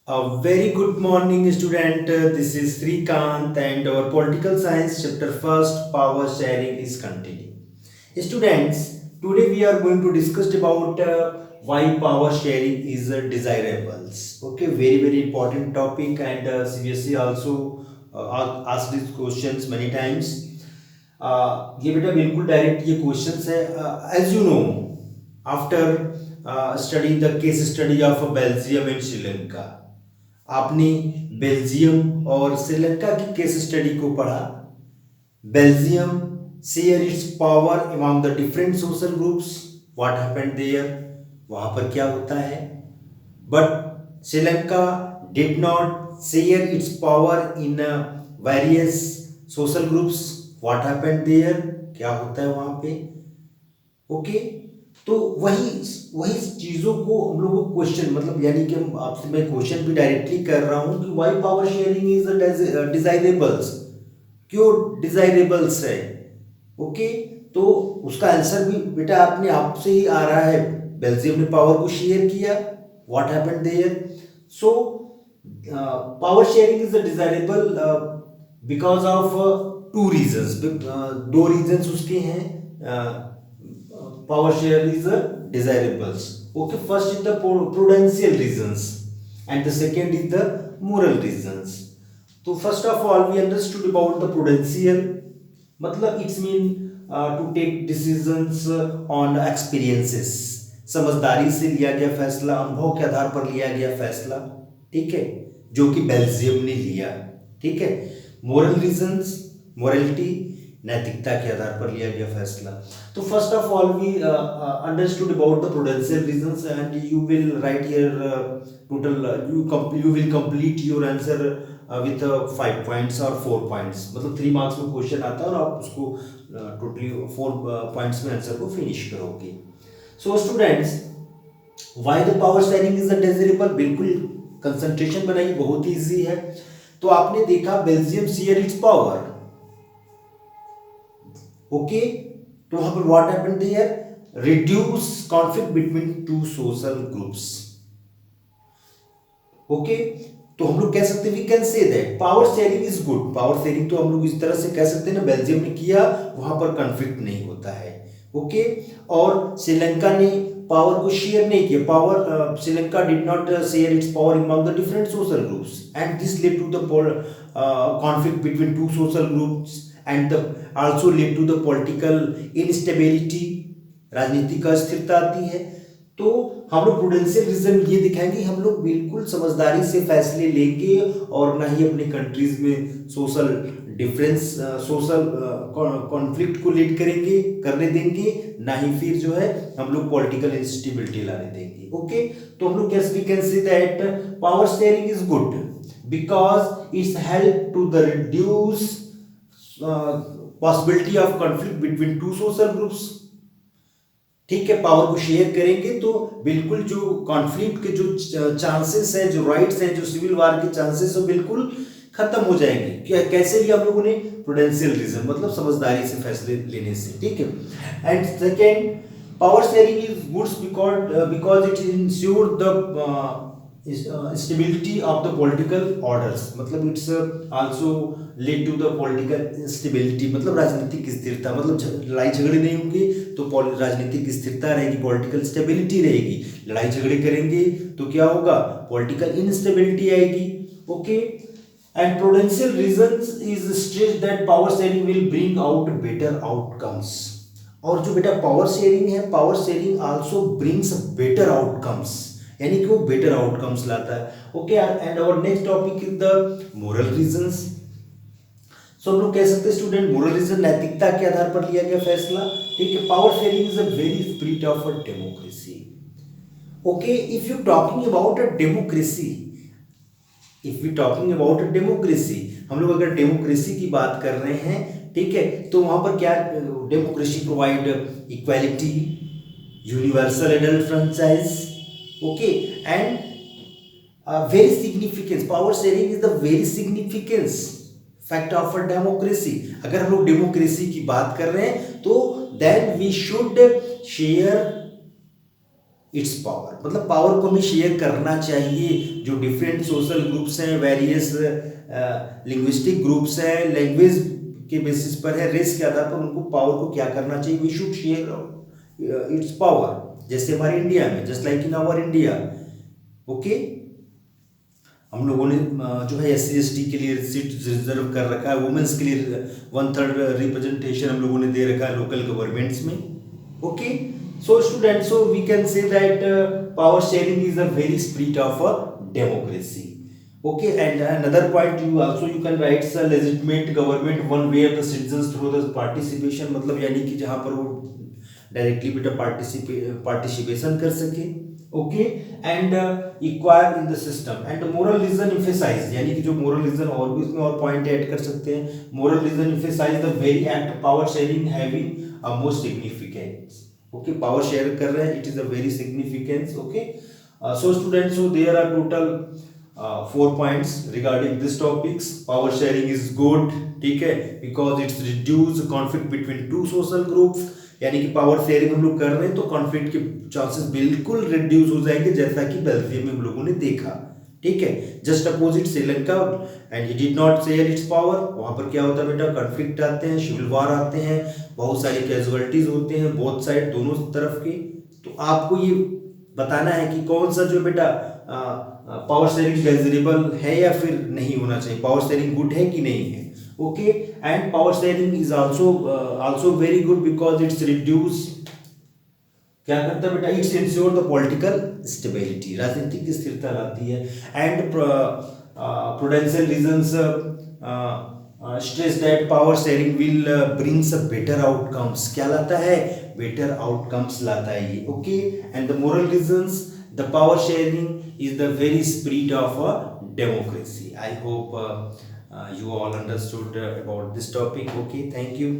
A very good morning, student. This is Srikant, and our political science chapter first power sharing is continuing. Students, today we are going to discuss about why power sharing is desirable. Okay, very important topic, and CBSE also asked these questions many times. ये बेटा बिल्कुल direct ये questions है as you know after study the case study of Belgium and Sri Lanka. आपने Belgium और श्रीलंका की case study को पढ़ा। Belgium share its power among the different social groups. What happened there, वहां पर क्या होता है। But Sri Lanka did not share its power in various social groups. What happened there, क्या होता है वहां पे। ओके, तो वही वही चीजों को हम लोग को क्वेश्चन मतलब यानी कि हम आपसे मैं क्वेश्चन भी डायरेक्टली कर रहा हूं कि व्हाई पावर शेयरिंग इज डिजायरेबल्स, क्यों डिजायरेबल्स है। ओके, तो उसका आंसर भी बेटा आपने आपसे ही आ रहा है। बेल्जियम ने पावर को शेयर किया, what happened there. So power sharing is desirable because of two reasons. दो रीजंस उसके हैं। power share is desirables. Okay, first is the prudential reasons and the second is the moral reasons. So first of all we understood about the prudential, मतलब it's mean to take decisions on experiences, समझदारी से लिया गया फैसला, अनुभव के आधार पर लिया गया फैसला। ठीक है, जो कि बेल्जियम ने लिया। ठीक है, मोरल रीजंस, मोरलिटी, नैतिकता के आधार पर लिया गया फैसला। तो first of all we understood about the prudential reasons and you will write here total you will complete your answer with 5 points और 4 पॉइंट्स। मतलब 3 मार्क्स में क्वेश्चन आता है और आप उसको टोटली 4 पॉइंट्स में आंसर को फिनिश करोगे। So students, why the power sharing is desirable, बिल्कुल कंसंट्रेशन बनाइए, बहुत ईजी है। तो आपने देखा Belgium share its power. Okay, तो वहां पर what happened there, reduce conflict between two social groups. Okay, तो हम लोग कह सकते हैं we can say that power sharing is good. Power sharing तो हम लोग इस तरह से कह सकते हैं ना, बेल्जियम ने किया, वहां पर कॉन्फ्लिक्ट नहीं होता है। ओके, और श्रीलंका ने पावर को शेयर नहीं किया। Power Sri Lanka did not share its power among the different social groups and this led to the conflict between two social groups and the also lead to the political instability, राजनीतिक अस्थिरता आती है। तो हम लोग प्रूडेंशियल रीजन ये दिखाएंगे, हम लोग बिल्कुल समझदारी से फैसले लेंगे और ना ही अपनी कंट्रीज में सोशल डिफरेंस, सोशल कॉन्फ्लिक्ट को लीड करेंगे, करने देंगे, ना ही फिर जो है हम लोग पॉलिटिकल इंस्टेबिलिटी लाने देंगे। ओके, तो हम लोग कैसे we can say that power sharing is good because it's help to the reduce possibility of conflict between two social groups. ठीक है, पावर को शेयर करेंगे तो बिल्कुल जो कॉन्फ्लिक्ट के जो चांसेस हैं, जो राइट्स हैं, जो सिविल वार के चांसेस हैं, बिल्कुल खत्म हो जाएंगे। क्या कैसे लिया हम लोगों ने, प्रूडेंशियल रीजन, मतलब समझदारी से फैसले लेने से। ठीक है, and second power sharing is goods because it insure the stability of the political orders, मतलब it's also lead to the political stability, मतलब राजनीतिक स्थिरता, मतलब लड़ाई झगड़े नहीं होंगे तो राजनीतिक स्थिरता रहेगी, पॉलिटिकल स्टेबिलिटी रहेगी। लड़ाई झगड़े करेंगे तो क्या होगा, पॉलिटिकल इनस्टेबिलिटी आएगी। Okay, and prudential reasons is stress that power sharing will bring out better outcomes. और जो बेटा पावर शेयरिंग है, power sharing also brings better outcomes, यानी कि वो बेटर आउटकम्स लाता है। Okay, and our next topic is the moral reasons. So हम लोग कह सकते हैं स्टूडेंट, मोरल रीजन नैतिकता के आधार पर लिया गया फैसला। ठीक है, power sharing is a very spirit of a democracy. Okay, if you talking about a democracy, if you talking about a democracy, हम लोग अगर डेमोक्रेसी की बात कर रहे हैं, ठीक है, तो वहां पर क्या democracy provide equality, universal adult franchise. okay, and very significance, power sharing is the very significance fact of a democracy. अगर हम लोग डेमोक्रेसी की बात कर रहे हैं तो then we should share its power, मतलब पावर को हमें शेयर करना चाहिए। जो डिफरेंट सोशल ग्रुप्स हैं, वेरियस लिंग्विस्टिक ग्रुप्स हैं, लैंग्वेज के बेसिस पर है, रेस के आधार पर उनको पावर को क्या करना चाहिए, we should share its power. जैसे हमारे इंडिया में, just like in our India, okay, हम लोगों ने जो है SC ST के लिए सीट रिजर्व कर रखा है, वुमेन्स के लिए 1/3 रिप्रेजेंटेशन हम लोगों ने दे रखा है लोकल गवर्नमेंट्स में, okay. So students, so we can say that power sharing is a very spirit of a democracy. Okay, and another point you can write a legitimate government one way of the citizens through the participation, मतलब यानी कि जहाँ पर वो directly बेटा participation कर सके, okay. And acquire in the system and moral reason emphasize, यानी कि जो मोरल रीजन और भी इसमें और पॉइंट ऐड कर सकते हैं। Moral reason emphasize the very act power sharing having a most significance, okay. Power share कर रहे हैं, it is a very significance, okay. So students, so there are total 4 points regarding this topics. Power sharing is good, ठीक है, because it's reduce conflict between two social groups, यानी कि power sharing हम लोग कर रहे हैं तो कॉन्फ्लिक्ट के चांसेस बिल्कुल रिड्यूस हो जाएंगे, जैसा कि बेल्जियम में हम लोगों ने देखा, ठीक है। Just opposite Sri Lanka, and he did not share its power, वहां पर क्या होता है बेटा, कॉन्फ्लिक्ट आते हैं, सिविल वार आते हैं, बहुत सारी कैजुअलिटीज होते हैं बोथ साइड, दोनों तरफ के। तो आपको ये बताना है कि कौन सा जो बेटा पावर शेयरिंग डिजायरेबल है या फिर नहीं होना चाहिए, पावर शेयरिंग गुड है कि नहीं है, okay. And power sharing is also very good because it's reduce, क्या करता है बेटा, it's ensure the political stability, राजनीतिक स्थिरता लाती है। And prudential reasons stress that power sharing will brings a better outcomes, क्या लाता है, बेटर आउटकम्स लाता है ये, okay. And the moral reasons, the power sharing is the very spirit of a democracy. I hope you all understood about this topic. Okay, thank you.